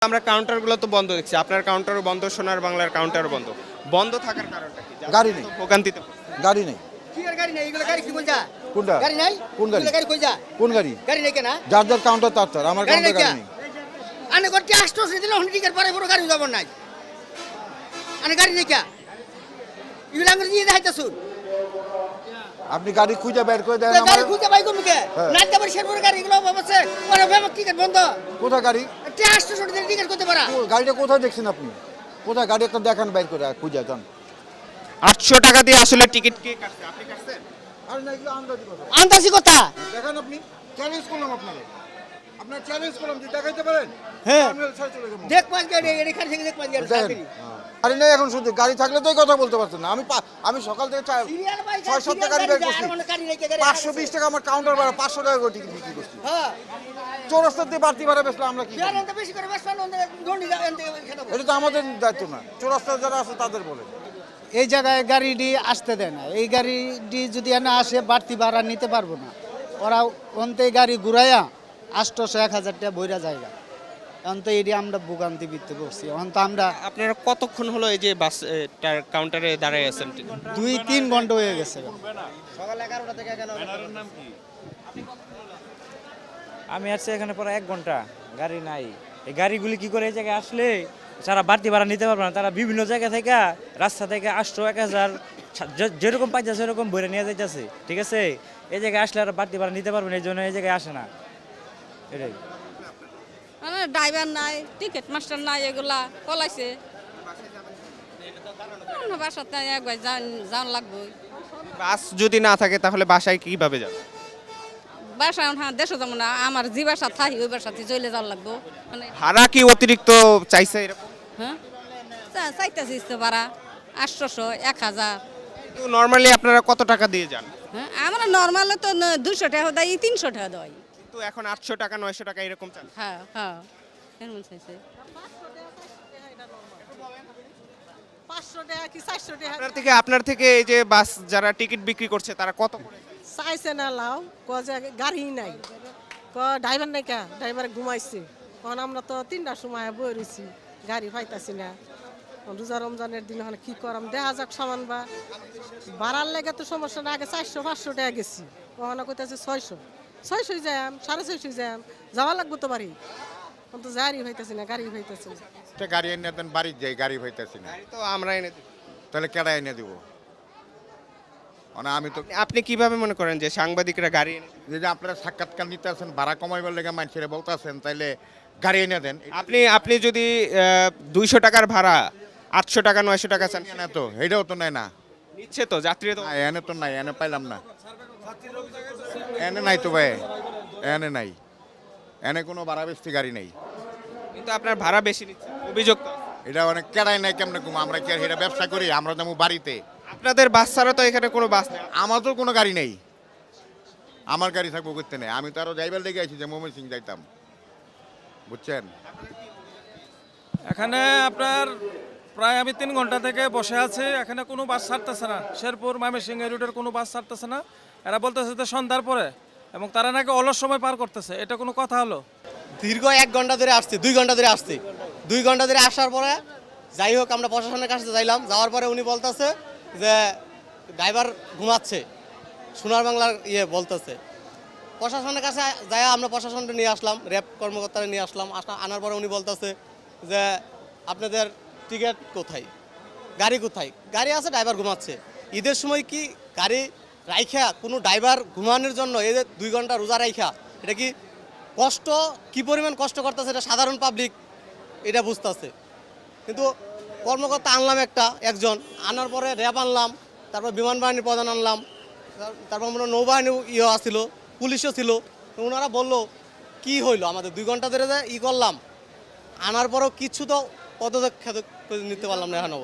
আমরা কাউন্টারগুলো তো বন্ধ দেখছি, আপনার কাউন্টারও বন্ধ, সোনার বাংলার কাউন্টারও বন্ধ। বন্ধ থাকার কারণটা কি? গাড়ি নেই, ভোগান্তিতে গাড়ি নেই। কি আর গাড়ি নাই? এগুলো গাড়ি কি বলছা? কোনটা? গাড়ি নাই? কোন গাড়ি? এগুলো গাড়ি কই যা? কোন গাড়ি? গাড়ি নাই কেন? যার যার কাউন্টার তার তার, আমার গাড়ি কাউন্টার নাই গাড়ি কেন? নেই। আনে করতে আসতো সেদিন হন্ডিকের পরে পুরো গাড়ি যাব নাই। আনে গাড়ি নাই কেন? এগুলো আমরা দিয়ে দেখাইতাছুন। আপনি গাড়ি খুঁজে বের করে দেন গাড়ি আমার। খুঁজে পাই কোন মুখে? হ্যাঁ। না যাবার শেরপুর গাড়ি এগুলো বাবাছে পরে ফেমক টিকেট বন্ধ। কোথায় গাড়ি? তে আসতো সেদিন টিকেট করতে পারা। গাড়িটা কোথায় দেখছেন আপনি? কোথায় গাড়ি একটা দেখান বের করে খুঁজে যান। 800 টাকা দিয়ে আসলে টিকিট কে কাটছে? আপনি কাটছেন? আরে না, এগুলো আন্দাজি কথা। আন্দাজি কথা। দেখান আপনি। চ্যালেঞ্জ করলাম আপনাকে। আপনার চ্যালেঞ্জ করলাম যে দেখাইতে পারেন? হ্যাঁ। আমি ছেড়ে চলে যাবো। দেখ পাঁচ গাড়ি এখান থেকে দেখ পাঁচ গাড়ি। দেখেন। গাড়ি নেই এখন, শুধু গাড়ি থাকলে তোই কথা বলতে পারছেন না। আমি সকাল থেকে সিরিয়াল বাইক 6-7 টাকা বের করছি। গাড়ি নাই গাড়ি। 520 টাকা আমার কাউন্টার ভাড়া, 500 টাকা করে টিকিট বিক্রি করছি। হ্যাঁ। চৌরাস্তা দিয়ে বাড়তি ভাড়া বেচলে আমরা কি করব? যারা তো বেশি করে বাসপান গন্ডি খেতে এটা তো আমাদের দায়িত্ব না, চৌরাস্তা যারা আছে তাদের বলে। এই জায়গায় গাড়িটি আসতে দেয় না। এই গাড়িটি যদি এনে আসে বাড়তি ভাড়া নিতে পারবো না। ওরা অন্তে গাড়ি ঘুরাইয়া 800-1000 টাকা বইরা জায়গা। এখন তো এটি আমরা ভোগান্তি বৃত্তি করছি। এখন তো আমরা আপনারা কতক্ষণ হলো এই যে বাস কাউন্টারে দাঁড়ায় আছেন? 2-3 ঘন্টা হয়ে গেছে। আমি আসছি এখানে পরে 1 ঘন্টা, গাড়ি নাই। এই গাড়িগুলি কি করে এই জায়গায় আসলে যারা বাড়তি ভাড়া নিতে পারবে না, তারা বিভিন্ন জায়গা থেকে রাস্তা থেকে 800-1000 যেরকম পাইছে সেরকম ভরে নিয়ে যাইতেছে। ঠিক আছে, এই জায়গায় আসলে আর বাড়তি ভাড়া নিতে পারবে না, এই জন্য এই জায়গায় আসে না। এটাই ড্রাইভার নাই, টিকিট মাস্টার নাই, এগুলা পলাইছে। বাসাতে একবার যান লাগবে। বাস যদি না থাকে তাহলে বাসায় কিভাবে যাবে? বাসায় হ্যাঁ দেশে যাবো না, আমার যে বাসা থাকি ওই বাসাতে চলে যাওয়ার লাগবো। মানে ভাড়া কি অতিরিক্ত চাইছে এরকম? হ্যাঁ চাইতেছি তো ভাড়া 800-1000। কিন্তু নরমালি আপনারা কত টাকা দিয়ে যান? হ্যাঁ আমরা নর্মালে তো 200 টাকা দেয়, 300 টাকা দেয়। কিন্তু এখন 800 টাকা 900 টাকা এরকম চান। হ্যাঁ হ্যাঁ এমন চাইছে। 500 টাকা কি 400 টাকা আপনার থেকে এই যে বাস যারা টিকিট বিক্রি করছে তারা কত করে? চাইছে না লাও যে গাড়ি নাই, ড্রাইভার নাই কা, ড্রাইভার ঘুমাইছে। কারণ আমরা তো 3টার সময় বই রয়েছি, গাড়ি পাইতাছি না। রোজা রমজানের দিন হলে কি করাম, দেখা যাক সামান বা ভাড়ার লেগে তো সমস্যা না। আগে 400-500 টাকা গেছি, ওখানে কইতাছে 600 যাম, 650 যাম, যাওয়া লাগবো তো বাড়ি। তো গাড়ি হইতাছি না, গাড়ি হইতাছে না। গাড়ি এনে দেন, বাড়ির যাই, গাড়ি হইতেছি না। তো আমরা এনে দিই। তাহলে কেডা এনে দিব? মানে আমি তো আপনি কিভাবে মনে করেন যে সাংবাদিকরা গাড়ি এনে? যে আপনারা সাক্ষাৎকার নিতে আসেন, ভাড়া কমাইবার লেগে মানুষেরা বলতেছেন, তাইলে গাড়ি এনে দেন। আপনি যদি 200 টাকার ভাড়া 800 টাকা 900 টাকা চান, এনে তো এইটাও তো নেয় না। নিচ্ছে তো যাত্রী তো। না, এনে তো নাই, এনে পাইলাম না। এনে নাই তো ভাই, এনে নাই, এনে কোনো ভাড়া বেশি গাড়ি নেই। কিন্তু আপনার ভাড়া বেশি নিচ্ছে অভিযোগ তো। এটা অনেক কেডাই নাই, কেমনে কম? আমরা কি আর এটা ব্যবসা করি? আমরা যাবো বাড়িতে। আপনাদের বাস ছাড়া তো এখানে কোনো বাস নেই। আমার তো কোনো গাড়ি নেই, আমার গাড়ি থাকবো করতে নেই। আমি তো আরো যাইবার লেগে আছি যে ময়মনসিং সিং যাইতাম, বুঝছেন? এখানে আপনার প্রায় আমি 3 ঘন্টা থেকে বসে আছি, এখানে কোনো বাস ছাড়তেছে না। শেরপুর ময়মনসিংহ রুটের কোনো বাস ছাড়তেছে না। এরা বলতেছে যে সন্ধ্যার পরে, এবং তারা নাকি অলস সময় পার করতেছে। এটা কোনো কথা হলো? দীর্ঘ 1 ঘন্টা ধরে আসছি, 2 ঘন্টা ধরে আসছি। 2 ঘন্টা ধরে আসার পরে যাই হোক আমরা প্রশাসনের কাছে যাইলাম, যাওয়ার পরে উনি বলতেছে যে ড্রাইভার ঘুমাচ্ছে, সোনার বাংলার বলতেছে। প্রশাসনের কাছে যাই আমরা প্রশাসনটা নিয়ে আসলাম, র্যাব কর্মকর্তারা নিয়ে আসলাম। আনার পরে উনি বলতেছে যে আপনাদের টিকিট কোথায়, গাড়ি কোথায়? গাড়ি আছে, ড্রাইভার ঘুমাচ্ছে। ঈদের সময় কি গাড়ি রাইখা কোনো ড্রাইভার ঘুমানোর জন্য এই যে 2 ঘন্টা রোজা রাইখা, এটা কি কষ্ট, কি পরিমাণ কষ্ট করতেছে এটা সাধারণ পাবলিক এটা বুঝতেছে। কিন্তু কর্মকর্তা আনলাম একজন, আনার পরে র্যাব আনলাম, তারপর বিমান বাহিনীর প্রধান আনলাম, তারপর আমরা নৌবাহিনী আসছিল, পুলিশও ছিল। ওনারা বললো কি হইলো, আমাদের 2 ঘন্টা ধরে করলাম, আনার পরেও কিছু তো পদক্ষেপ নিতে পারলাম না এখন।